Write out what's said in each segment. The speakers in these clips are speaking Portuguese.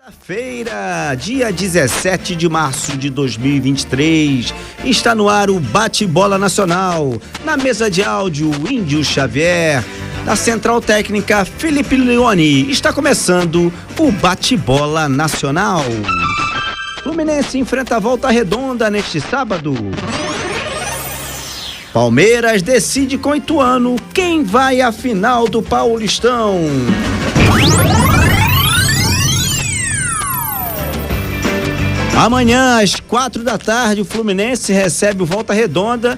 Feira, dia 17 de março de 2023, está no ar o Bate-Bola Nacional. Na mesa de áudio, Índio Xavier. Na central técnica, Felipe Leone. Está começando o Bate-Bola Nacional. Fluminense enfrenta a Volta Redonda neste sábado. Palmeiras decide com Ituano quem vai à final do Paulistão. Amanhã, às 4h, o Fluminense recebe o Volta Redonda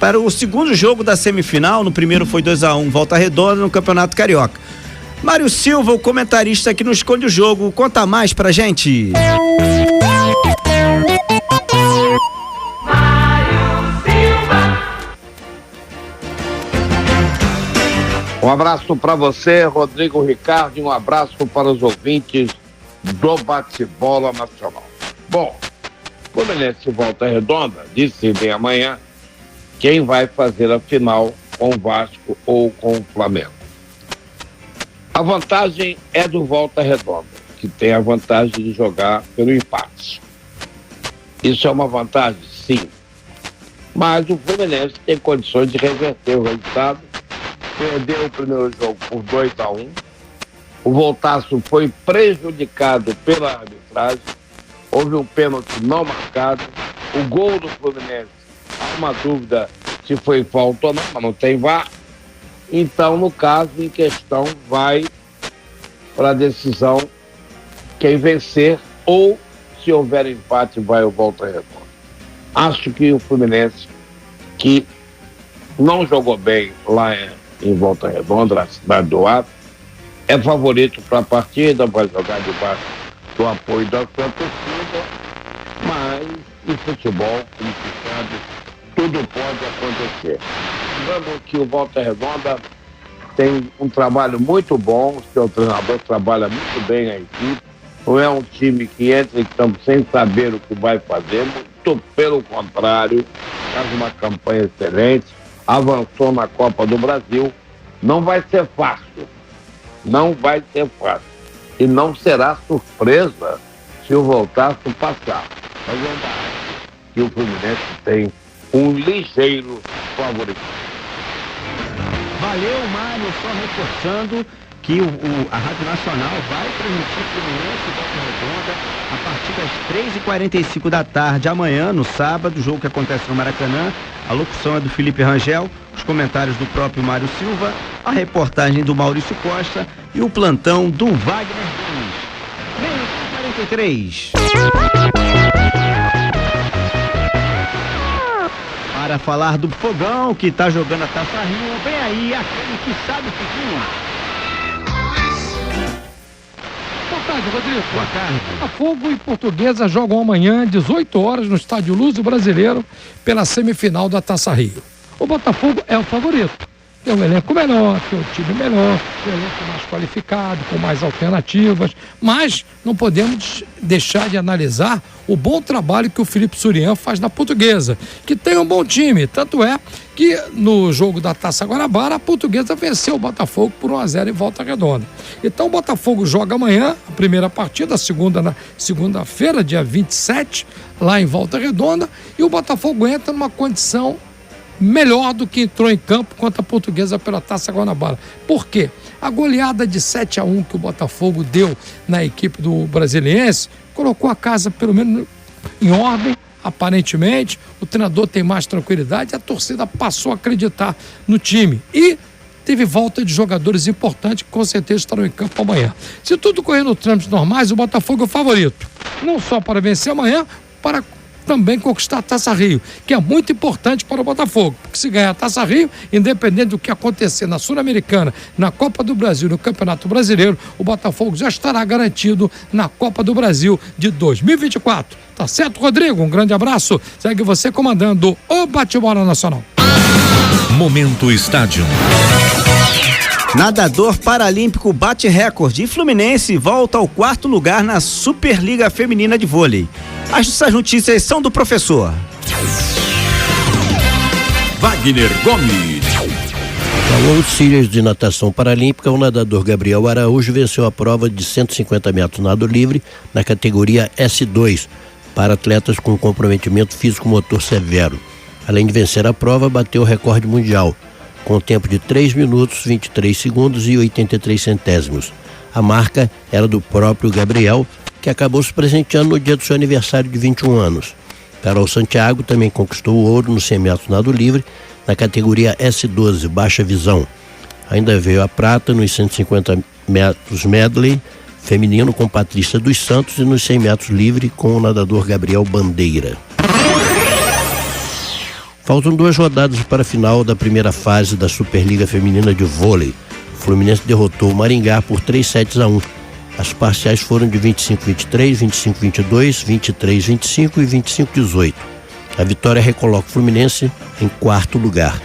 para o segundo jogo da semifinal. No primeiro foi 2-1, Volta Redonda no Campeonato Carioca. Mário Silva, o comentarista que nos escolhe o jogo, conta mais pra gente. Um abraço para você, Rodrigo Ricardo, e um abraço para os ouvintes do Bate-Bola Nacional. Bom, Fluminense e Volta Redonda decidem amanhã quem vai fazer a final com o Vasco ou com o Flamengo. A vantagem é do Volta Redonda, que tem a vantagem de jogar pelo empate. Isso é uma vantagem, sim. Mas o Fluminense tem condições de reverter o resultado. Perdeu o primeiro jogo por 2-1. O Voltaço foi prejudicado pela arbitragem. Houve um pênalti não marcado. O gol do Fluminense, há uma dúvida se foi falta ou não, mas não tem VAR. Então, no caso em questão, vai para a decisão quem vencer, ou se houver empate, vai o Volta Redonda. Acho que o Fluminense, que não jogou bem lá em Volta Redonda, na cidade do Acre, é favorito para a partida, vai jogar debaixo do apoio da sua torcida, mas em futebol, como se sabe, tudo pode acontecer. Lembrando que o Volta Redonda tem um trabalho muito bom, o seu treinador trabalha muito bem a equipe, não é um time que entra em campo sem saber o que vai fazer, muito pelo contrário, faz uma campanha excelente, avançou na Copa do Brasil. Não vai ser fácil, não vai ser fácil. E não será surpresa se o Voltaço passar. Mas eu ainda acho que o Fluminense tem um ligeiro favorito. Valeu, Mário, só reforçando que a Rádio Nacional vai transmitir Fluminense e Volta Redonda a partir das 3h45 amanhã, no sábado, jogo que acontece no Maracanã. A locução é do Felipe Rangel, os comentários do próprio Mário Silva, a reportagem do Maurício Costa e o plantão do Wagner Gomes. 43. Para falar do Fogão, que está jogando a Taça Rio, vem aí aquele que sabe o pouquinho. Boa tarde, Rodrigo. Boa tarde. Botafogo e Portuguesa jogam amanhã, 18 horas, no Estádio Luso Brasileiro, pela semifinal da Taça Rio. O Botafogo é o favorito. Tem um elenco melhor, tem um time melhor, tem um elenco mais qualificado, com mais alternativas, mas não podemos deixar de analisar o bom trabalho que o Felipe Surian faz na Portuguesa, que tem um bom time, tanto é que no jogo da Taça Guanabara, a Portuguesa venceu o Botafogo por 1-0 em Volta Redonda. Então o Botafogo joga amanhã, a primeira partida, a segunda na segunda-feira, dia 27, lá em Volta Redonda, e o Botafogo entra numa condição melhor do que entrou em campo contra a Portuguesa pela Taça Guanabara. Por quê? A goleada de 7-1 que o Botafogo deu na equipe do Brasiliense colocou a casa pelo menos em ordem, aparentemente. O treinador tem mais tranquilidade, a torcida passou a acreditar no time e teve volta de jogadores importantes que com certeza estarão em campo amanhã. Se tudo correr nos trâmites normais, o Botafogo é o favorito, não só para vencer amanhã, para também conquistar a Taça Rio, que é muito importante para o Botafogo, porque se ganhar a Taça Rio, independente do que acontecer na Sul-Americana, na Copa do Brasil, no Campeonato Brasileiro, o Botafogo já estará garantido na Copa do Brasil de 2024. Tá certo, Rodrigo? Um grande abraço. Segue você comandando o Bate-Bola Nacional. Momento Estádio. Nadador paralímpico bate recorde e Fluminense volta ao 4º lugar na Superliga Feminina de Vôlei. Essas notícias são do professor Wagner Gomes. Na World Series de natação paralímpica, o nadador Gabriel Araújo venceu a prova de 150 metros nado livre na categoria S2, para atletas com comprometimento físico-motor severo. Além de vencer a prova, bateu o recorde mundial, com tempo de 3 minutos, 23 segundos e 83 centésimos. A marca era do próprio Gabriel, que acabou se presenteando no dia do seu aniversário de 21 anos. Carol Santiago também conquistou o ouro no 100 metros nado livre, na categoria S12, baixa visão. Ainda veio a prata nos 150 metros medley feminino com Patrícia dos Santos e nos 100 metros livre com o nadador Gabriel Bandeira. Faltam 2 rodadas para a final da primeira fase da Superliga Feminina de Vôlei. O Fluminense derrotou o Maringá por 3-1. As parciais foram de 25-23, 25-22, 23-25 e 25-18. A vitória recoloca o Fluminense em 4º lugar.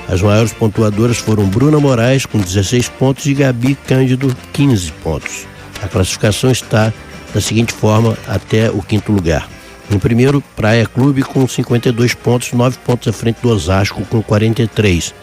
As maiores pontuadoras foram Bruna Moraes, com 16 pontos, e Gabi Cândido, 15 pontos. A classificação está da seguinte forma até o 5º lugar. Em primeiro, Praia Clube, com 52 pontos, 9 pontos à frente do Osasco, com 43.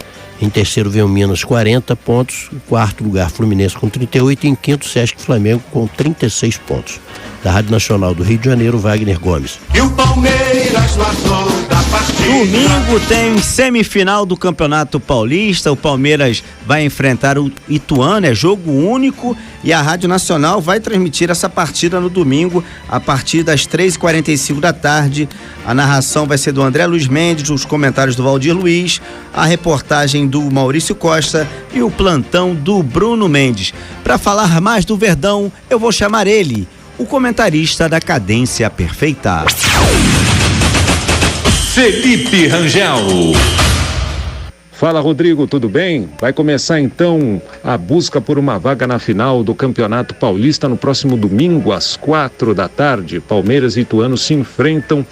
Em terceiro vem o Minas, 40 pontos. Em 4º lugar, Fluminense, com 38. E em 5º, Sesc Flamengo, com 36 pontos. Da Rádio Nacional do Rio de Janeiro, Wagner Gomes. E o Palmeiras passou da partida. Domingo tem semifinal do Campeonato Paulista. O Palmeiras vai enfrentar o Ituano, é jogo único, e a Rádio Nacional vai transmitir essa partida no domingo a partir das 3h45 da tarde. A narração vai ser do André Luiz Mendes, os comentários do Valdir Luiz, a reportagem do Maurício Costa e o plantão do Bruno Mendes. Para falar mais do Verdão, eu vou chamar ele, o comentarista da Cadência Perfeita, Felipe Rangel. Fala, Rodrigo, tudo bem? Vai começar então a busca por uma vaga na final do Campeonato Paulista no próximo domingo às 4 da tarde. Palmeiras e Ituano se enfrentam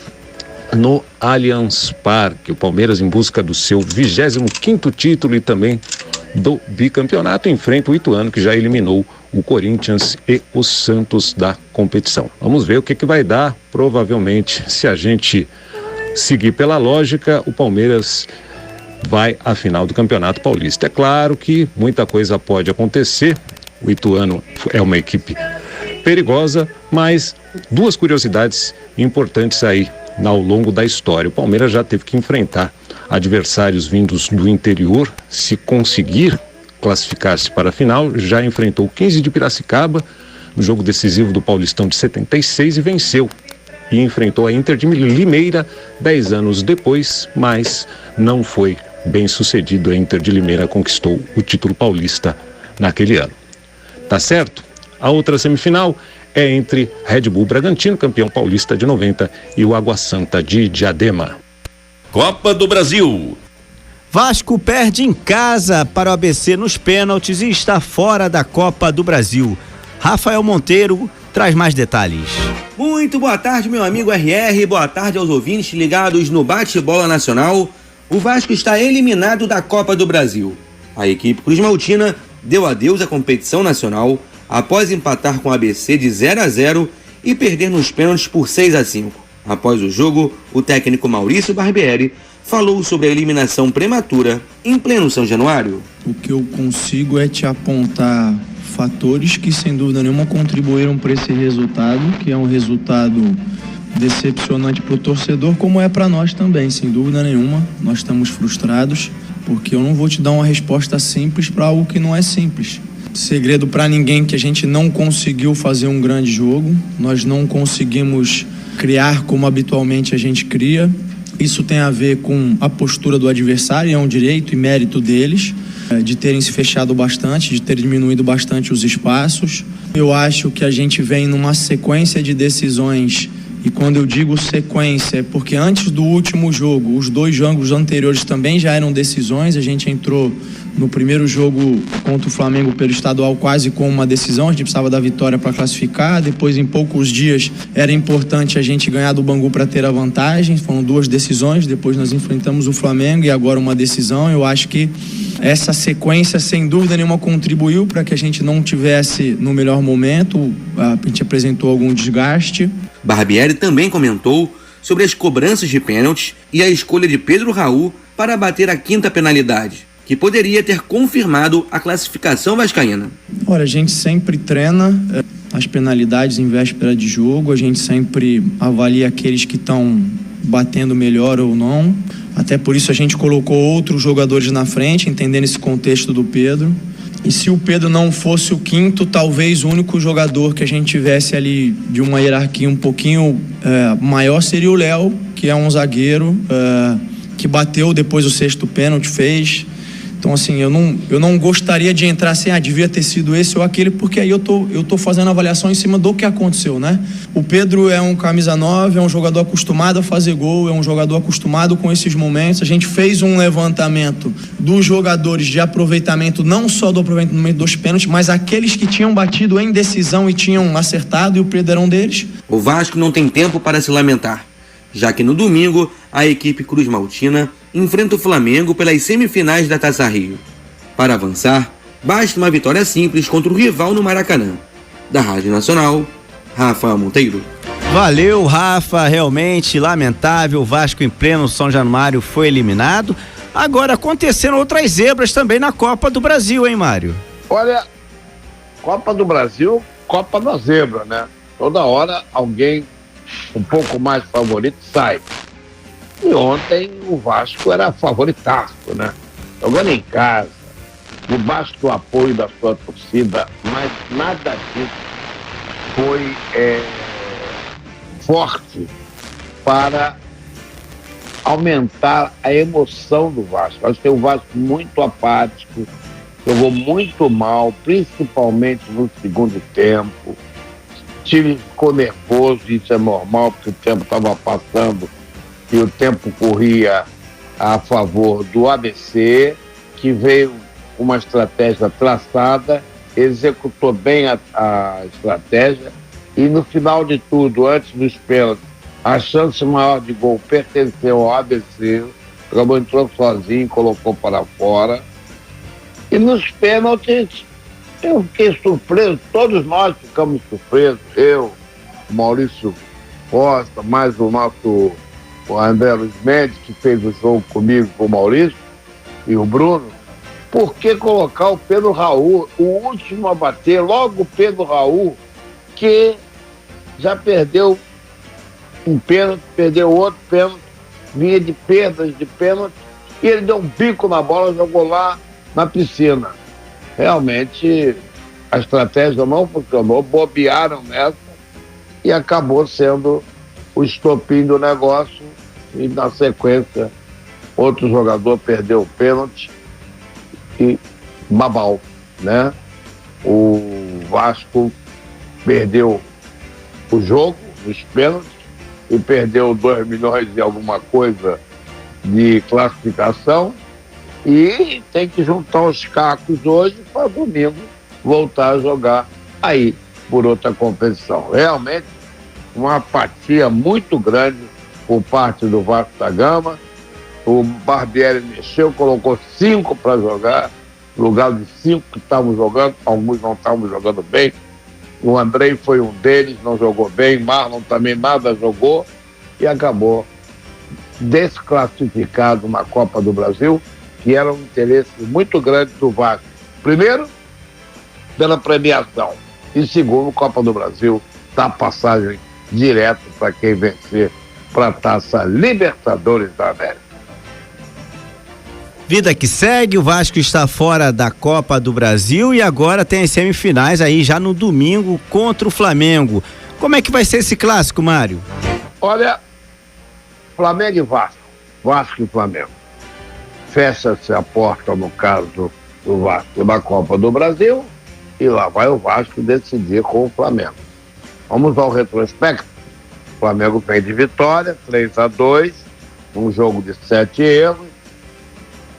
no Allianz Parque. O Palmeiras, em busca do seu 25º título e também do bicampeonato, enfrenta o Ituano, que já eliminou o Corinthians e o Santos da competição. Vamos ver o que vai dar. Provavelmente, se a gente seguir pela lógica, o Palmeiras vai à final do Campeonato Paulista. É claro que muita coisa pode acontecer. O Ituano é uma equipe perigosa, mas 2 curiosidades importantes aí ao longo da história. O Palmeiras já teve que enfrentar adversários vindos do interior. Se conseguir classificar-se para a final, já enfrentou o 15 de Piracicaba no jogo decisivo do Paulistão de 76 e venceu. E enfrentou a Inter de Limeira 10 anos depois, mas não foi bem sucedido. A Inter de Limeira conquistou o título paulista naquele ano. Tá certo? A outra semifinal é entre Red Bull Bragantino, campeão paulista de 90, e o Água Santa de Diadema. Copa do Brasil. Vasco perde em casa para o ABC nos pênaltis e está fora da Copa do Brasil. Rafael Monteiro traz mais detalhes. Muito boa tarde, meu amigo RR, boa tarde aos ouvintes ligados no Bate-Bola Nacional. O Vasco está eliminado da Copa do Brasil. A equipe cruzmaltina deu adeus à competição nacional após empatar com o ABC de 0-0 e perder nos pênaltis por 6-5. Após o jogo, o técnico Maurício Barbieri falou sobre a eliminação prematura em pleno São Januário. O que eu consigo é te apontar fatores que sem dúvida nenhuma contribuíram para esse resultado, que é um resultado decepcionante para o torcedor, como é para nós também, sem dúvida nenhuma. Nós estamos frustrados, porque eu não vou te dar uma resposta simples para algo que não é simples. Segredo para ninguém que a gente não conseguiu fazer um grande jogo, nós não conseguimos criar como habitualmente a gente cria. Isso tem a ver com a postura do adversário, é um direito e mérito deles, de terem se fechado bastante, de ter diminuído bastante os espaços. Eu acho que a gente vem numa sequência de decisões, e quando eu digo sequência é porque antes do último jogo, os 2 jogos anteriores também já eram decisões. A gente entrou no primeiro jogo contra o Flamengo pelo estadual quase com uma decisão, a gente precisava da vitória para classificar. Depois, em poucos dias, era importante a gente ganhar do Bangu para ter a vantagem. Foram 2 decisões, depois nós enfrentamos o Flamengo e agora uma decisão. Eu acho que essa sequência, sem dúvida nenhuma, contribuiu para que a gente não tivesse no melhor momento. A gente apresentou algum desgaste. Barbieri também comentou sobre as cobranças de pênaltis e a escolha de Pedro Raul para bater a 5ª penalidade. que poderia ter confirmado a classificação vascaína. Olha, a gente sempre treina as penalidades em véspera de jogo, a gente sempre avalia aqueles que estão batendo melhor ou não. Até por isso a gente colocou outros jogadores na frente, entendendo esse contexto do Pedro. E se o Pedro não fosse o quinto, talvez o único jogador que a gente tivesse ali de uma hierarquia um pouquinho maior seria o Léo, que é um zagueiro que bateu depois o sexto pênalti, fez. Então, assim, eu não gostaria de entrar assim, devia ter sido esse ou aquele, porque aí eu tô fazendo avaliação em cima do que aconteceu, né? O Pedro é um camisa 9, é um jogador acostumado a fazer gol, é um jogador acostumado com esses momentos. A gente fez um levantamento dos jogadores de aproveitamento, não só do aproveitamento dos pênaltis, mas aqueles que tinham batido em decisão e tinham acertado, e o Pedro era um deles. O Vasco não tem tempo para se lamentar, já que no domingo a equipe Cruz Maltina enfrenta o Flamengo pelas semifinais da Taça Rio. Para avançar, basta uma vitória simples contra o rival no Maracanã. Da Rádio Nacional, Rafa Monteiro. Valeu, Rafa, realmente lamentável, o Vasco em pleno São Januário foi eliminado. Agora aconteceram outras zebras também na Copa do Brasil, hein, Mário? Olha, Copa do Brasil, Copa da Zebra, né? Toda hora alguém um pouco mais favorito sai. E ontem o Vasco era favoritaço, né? Jogando em casa, debaixo do apoio da sua torcida, mas nada disso foi forte para aumentar a emoção do Vasco. Acho que o Vasco muito apático, jogou muito mal, principalmente no segundo tempo. O time ficou nervoso, isso é normal, porque o tempo estava passando e o tempo corria a favor do ABC, que veio uma estratégia traçada, executou bem a estratégia e no final de tudo, antes dos pênaltis, a chance maior de gol pertenceu ao ABC, o Gabão entrou sozinho, colocou para fora. E nos pênaltis, eu fiquei surpreso, todos nós ficamos surpresos, eu, o Maurício Costa, mais o nosso o André Luiz Mendes, que fez o jogo comigo, com o Maurício e o Bruno. Por que colocar o Pedro Raul, o último a bater, logo o Pedro Raul, que já perdeu um pênalti, perdeu outro pênalti, vinha de perdas de pênalti, e ele deu um bico na bola, jogou lá na piscina. Realmente a estratégia não funcionou, bobearam nessa e acabou sendo o estopim do negócio e na sequência outro jogador perdeu o pênalti e babau, né? O Vasco perdeu o jogo, os pênaltis, e perdeu 2 milhões e alguma coisa de classificação e tem que juntar os cacos hoje para domingo voltar a jogar aí por outra competição. Realmente uma apatia muito grande por parte do Vasco da Gama. O Barbieri mexeu, colocou 5 para jogar, no lugar de 5 que estavam jogando, alguns não estavam jogando bem. O Andrei foi um deles, não jogou bem, Marlon também nada jogou e acabou desclassificado na Copa do Brasil, que era um interesse muito grande do Vasco. Primeiro, pela premiação, e segundo, Copa do Brasil dá passagem direto para quem vencer para a Taça Libertadores da América. Vida que segue, o Vasco está fora da Copa do Brasil e agora tem as semifinais aí já no domingo contra o Flamengo. Como é que vai ser esse clássico, Mário? Olha, Flamengo e Vasco, Vasco e Flamengo. Fecha-se a porta, no caso do Vasco, na Copa do Brasil, e lá vai o Vasco decidir com o Flamengo. Vamos ao retrospecto. O Flamengo vem de vitória, 3-2, um jogo de 7 erros,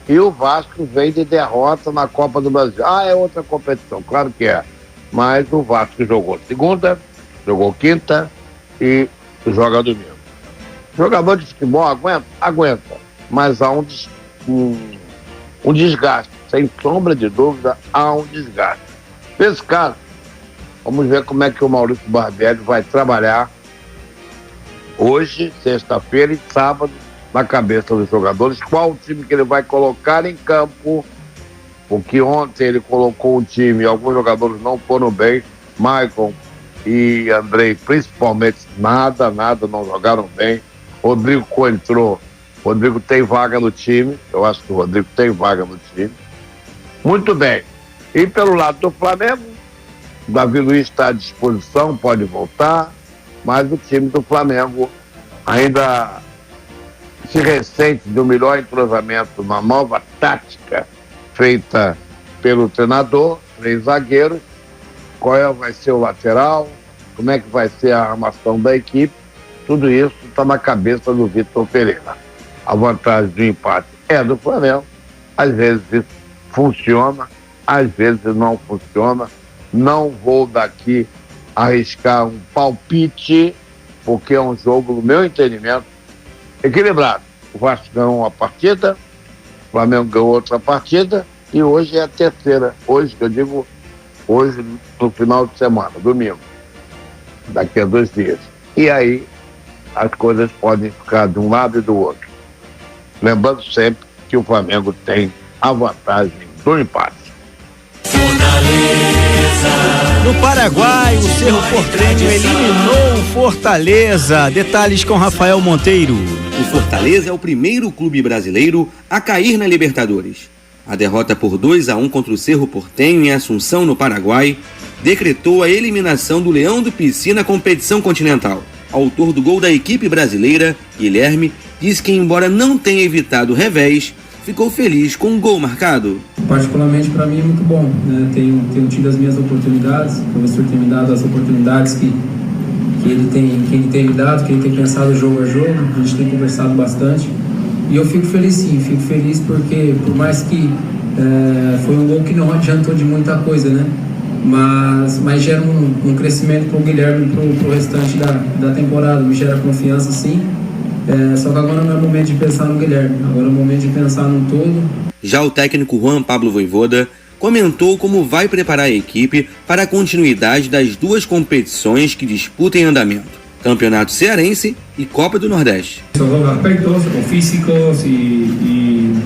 e o Vasco vem de derrota na Copa do Brasil. É outra competição, claro que é. Mas o Vasco jogou segunda, jogou quinta e joga domingo. Jogador de futebol aguenta? Aguenta. Mas há um desgaste. Sem sombra de dúvida, há um desgaste. Nesse caso, vamos ver como é que o Maurício Barbieri vai trabalhar hoje, sexta-feira e sábado, na cabeça dos jogadores, qual o time que ele vai colocar em campo porque ontem ele colocou o time, alguns jogadores não foram bem, Maicon e Andrei principalmente, nada, não jogaram bem. Rodrigo entrou, Rodrigo tem vaga no time, eu acho que o Rodrigo tem vaga no time. Muito bem. E pelo lado do Flamengo, Davi Luiz está à disposição, pode voltar, mas o time do Flamengo ainda se ressente do melhor entrosamento, uma nova tática feita pelo treinador, 3 zagueiros, qual vai ser o lateral, como é que vai ser a armação da equipe, tudo isso está na cabeça do Vitor Pereira. A vantagem do empate é do Flamengo, às vezes isso funciona, às vezes não funciona. Não vou daqui arriscar um palpite, porque é um jogo, no meu entendimento, equilibrado. O Vasco ganhou uma partida, o Flamengo ganhou outra partida, e hoje é a terceira. Hoje, que eu digo, hoje no final de semana, domingo, daqui a 2 dias. E aí as coisas podem ficar de um lado e do outro. Lembrando sempre que o Flamengo tem a vantagem do empate. No Paraguai, o Cerro Porteño eliminou o Fortaleza. Detalhes com Rafael Monteiro. O Fortaleza é o primeiro clube brasileiro a cair na Libertadores. A derrota por 2-1 contra o Cerro Porteño em Assunção, no Paraguai, decretou a eliminação do Leão do Pici na competição continental. Autor do gol da equipe brasileira, Guilherme, diz que, embora não tenha evitado o revés, ficou feliz com o gol marcado. Particularmente para mim é muito bom, né? Tenho tido as minhas oportunidades, o professor tem me dado as oportunidades que ele tem me dado, que ele tem pensado jogo a jogo, a gente tem conversado bastante e eu fico feliz sim, fico feliz porque por mais que foi um gol que não adiantou de muita coisa, né? Mas gera um crescimento para o Guilherme para o restante da temporada, me gera confiança sim. Só que agora não é momento de pensar no Guilherme, agora é momento de pensar no todo. Já o técnico Juan Pablo Voivoda comentou como vai preparar a equipe para a continuidade das 2 competições que disputam em andamento: Campeonato Cearense e Copa do Nordeste. Esos 2 aspectos, o físicos e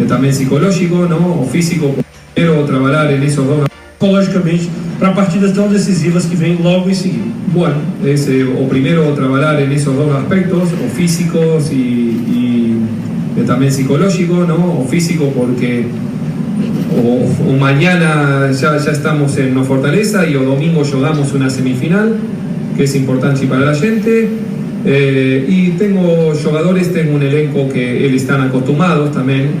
também psicológico, não? O físico, primeiro trabalhar nesses 2 psicologicamente para partidas tão decisivas que vêm logo em seguida. Bueno, o primeiro trabalhar nesses 2 aspectos, o físicos e também psicológico, não? O físico porque o mañana ya estamos no Fortaleza y o domingo jogamos una semifinal que es importante para la gente y tengo jugadores, tengo un elenco que eles están acostumados también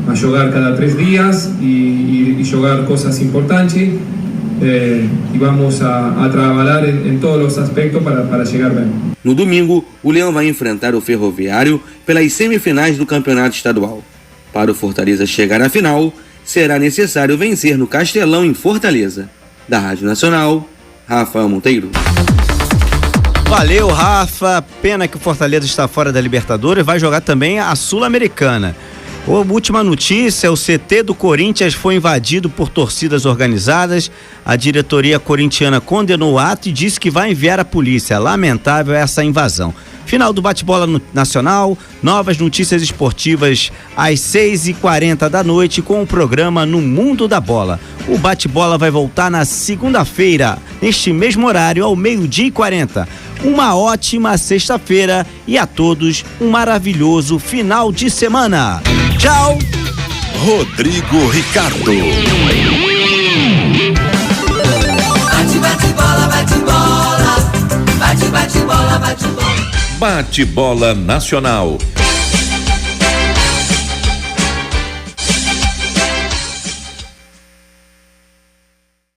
a jugar cada 3 días y jugar cosas importantes y vamos a trabalhar en todos los aspectos para llegar bem. No domingo, o Leão vai enfrentar o Ferroviário pelas semifinais do Campeonato Estadual. Para o Fortaleza chegar à final, será necessário vencer no Castelão, em Fortaleza. Da Rádio Nacional, Rafael Monteiro. Valeu, Rafa. Pena que o Fortaleza está fora da Libertadores, vai jogar também a Sul-Americana. A última notícia: o CT do Corinthians foi invadido por torcidas organizadas. A diretoria corintiana condenou o ato e disse que vai enviar a polícia. Lamentável essa invasão. Final do Bate-Bola Nacional, novas notícias esportivas às 6h40 da noite com o programa No Mundo da Bola. O Bate-Bola vai voltar na segunda-feira, neste mesmo horário, ao 12h40. Uma ótima sexta-feira e a todos um maravilhoso final de semana. Tchau! Rodrigo Ricardo. Bate bola, bate bola. Bate bola, bate bola. Bate-Bola Nacional.